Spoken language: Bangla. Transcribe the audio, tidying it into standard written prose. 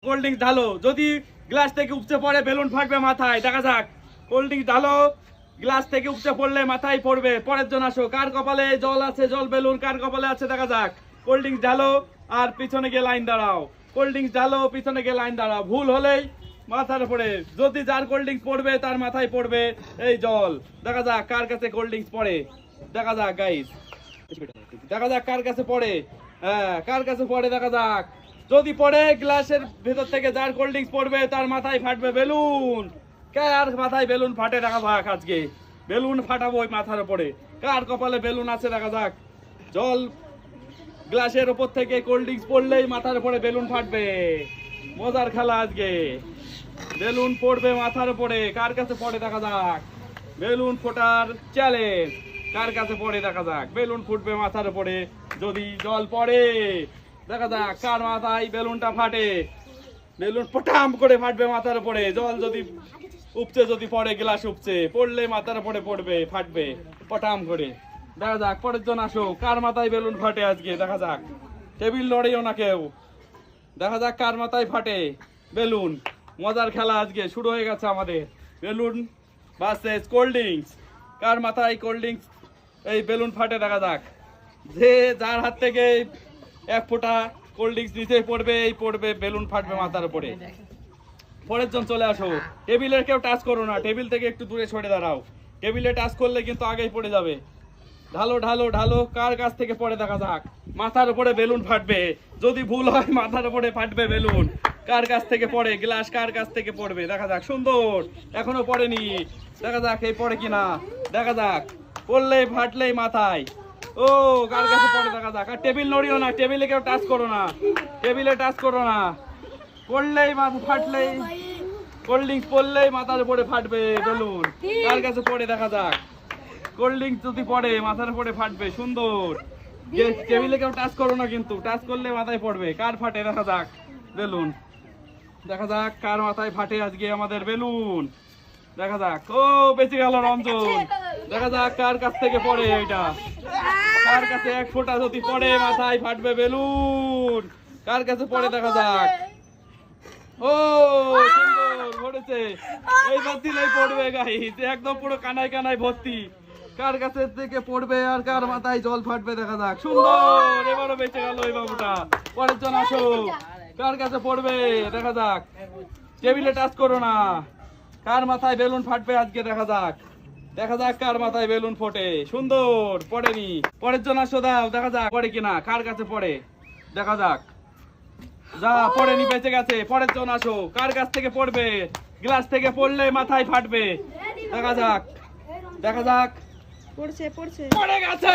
কোল্ড ড্রিঙ্কস ঢালো, যদি গ্লাস থেকে উপচে পড়ে বেলুন ফাটবে মাথায়, দেখা যাক। কোল্ড ড্রিঙ্কস ঢালো, গ্লাস থেকে উপচে পড়লে মাথায় পড়বে। পরের জন আসো, কার কপালে জল আছে, জল বেলুন কার কপালে আছে দেখা যাক। কোল্ড ড্রিঙ্কস ঢালো আর পিছনে গিয়ে লাইন দাঁড়াও, কোল্ড ড্রিঙ্কস ঢালো পিছনে গিয়ে লাইন দাঁড়াও। ভুল হলেই মাথার উপরে, যদি যার কোল্ড ড্রিঙ্কস পড়বে তার মাথায় পড়বে এই জল। দেখা যাক কার কাছে কোল্ড ড্রিঙ্কস পড়ে, দেখা যাক গাইস, দেখা যাক কার কাছে পড়ে। হ্যাঁ, কার কাছে পড়ে দেখা যাক। যদি পড়ে গ্লাসের ভেতর থেকে যার কোল্ড ড্রিঙ্কস পড়বে তার মাথায় ফাটবে বেলুন। কার মাথায় বেলুন ফাটে দেখা যাক, আজকে বেলুন ফাটাবো ওই মাথার উপরে। কার কপালে বেলুন আছে দেখা যাক। জল গ্লাসের উপর থেকে কোল্ড ড্রিঙ্কস পড়লেই মাথার উপরে বেলুন ফাটবে। মজার খেলা আজকে, বেলুন পড়বে মাথার উপরে। কার কাছে পড়ে দেখা যাক। বেলুন ফোটার চ্যালেঞ্জ, কার কাছে পড়ে দেখা যাক। বেলুন ফুটবে মাথার উপরে, যদি জল পড়ে দেখা যাক কার মাথায় বেলুনটা ফাটে। বেলুন পটাম করে ফাটবে মাথার উপরে। জল যদি উপচে যদি পড়ে, গ্লাস উপচে পড়লে মাথার উপরে পড়বে, ফাটবে পটাম করে। দেখা যাক পরের জন আসো, কার মাথায় বেলুন ফাটে আজকে দেখা যাক। টেবিল লড়েও না কেউ, দেখা যাক কার মাথায় ফাটে বেলুন। মজার খেলা আজকে শুরু হয়ে গেছে আমাদের। বেলুন ভার্সেস কোল্ড ড্রিঙ্কস, কার মাথায় কোল্ড ড্রিঙ্কস এই বেলুন ফাটে দেখা যাক। যে যার হাত থেকে এক ফোঁটা কোল্ড ড্রিঙ্কস নিচে পড়বে, এই পড়বে বেলুন ফাটবে মাথার উপরে। পরের জন চলে আসো, টেবিলের কেউ টাচ করো না, টেবিল থেকে একটু দূরে সরে দাঁড়াও। টেবিলে টাচ করলে কিন্তু আগেই পড়ে যাবে। ঢালো ঢালো ঢালো, কার কাছ থেকে পড়ে দেখা যাক। মাথার উপরে বেলুন ফাটবে, যদি ভুল হয় মাথার উপরে ফাটবে বেলুন। কার কাছ থেকে পড়ে, গ্লাস কার কাছ থেকে পড়বে দেখা যাক। সুন্দর, এখনো পড়েনি, দেখা যাক এই পড়ে কিনা, দেখা যাক। পড়লেই ফাটলেই মাথায়, ও কার কাছে পড়ে দেখা যাক। আর টেবিল নড়িও না, টেবিলে কেউ টাচ করো না, টেবিলে টাচ করো না। পড়লেই মাথা ফাটলেই, কোল্ড ড্রিঙ্কস পড়লেই মাথার উপরে ফাটবে বেলুন। কার কাছে পড়ে দেখা যাক। কোল্ড ড্রিঙ্কস যদি পড়ে মাথার উপরে ফাটবে। সুন্দর, টেবিলে কেউ টাচ করো না, কিন্তু টাচ করলে মাথায় পড়বে। কার ফাটে দেখা যাক বেলুন, দেখা যাক কার মাথায় ফাটে আজকে আমাদের বেলুন। দেখা যাক, ও বেঁচে গেল রঞ্জন। দেখা যাক কার কাছ থেকে পড়ে এটা, কার কাছে এক ফোঁটা যদি পড়ে মাথায় ফাটবে বেলুন। কার কাছে পড়ে দেখা যাক। ও সুন্দর পড়েছে, এইবার দিলেই পড়বে গাইস, একদম পুরো কানায় কানায় ভর্তি। কার কাছে থেকে পড়বে আর কার মাথায় জল ফাটবে দেখা যাক। সুন্দর, এবারও বেঁচে গেল এই বাবুটা। পরের জন আসো, কার কাছে পড়বে দেখা যাক। টেবিলে টাচ করো না, কার মাথায় বেলুন ফাটবে আজকে দেখা যাক। দেখা যাক কার মাথায় বেলুন ফোটে। সুন্দর, পড়েনি। পরের জন আসো, দাও দেখা যাক পড়ে কিনা, কার কাছে পড়ে দেখা যাক। যা পড়েনি, বেঁচে গেছে। পরের জন আসো, কার কাছ থেকে পড়বে। গ্লাস থেকে পড়লে মাথায় ফাটবে দেখা যাক। দেখা যাক, পড়ছে পড়ছে পড়ে গেছে।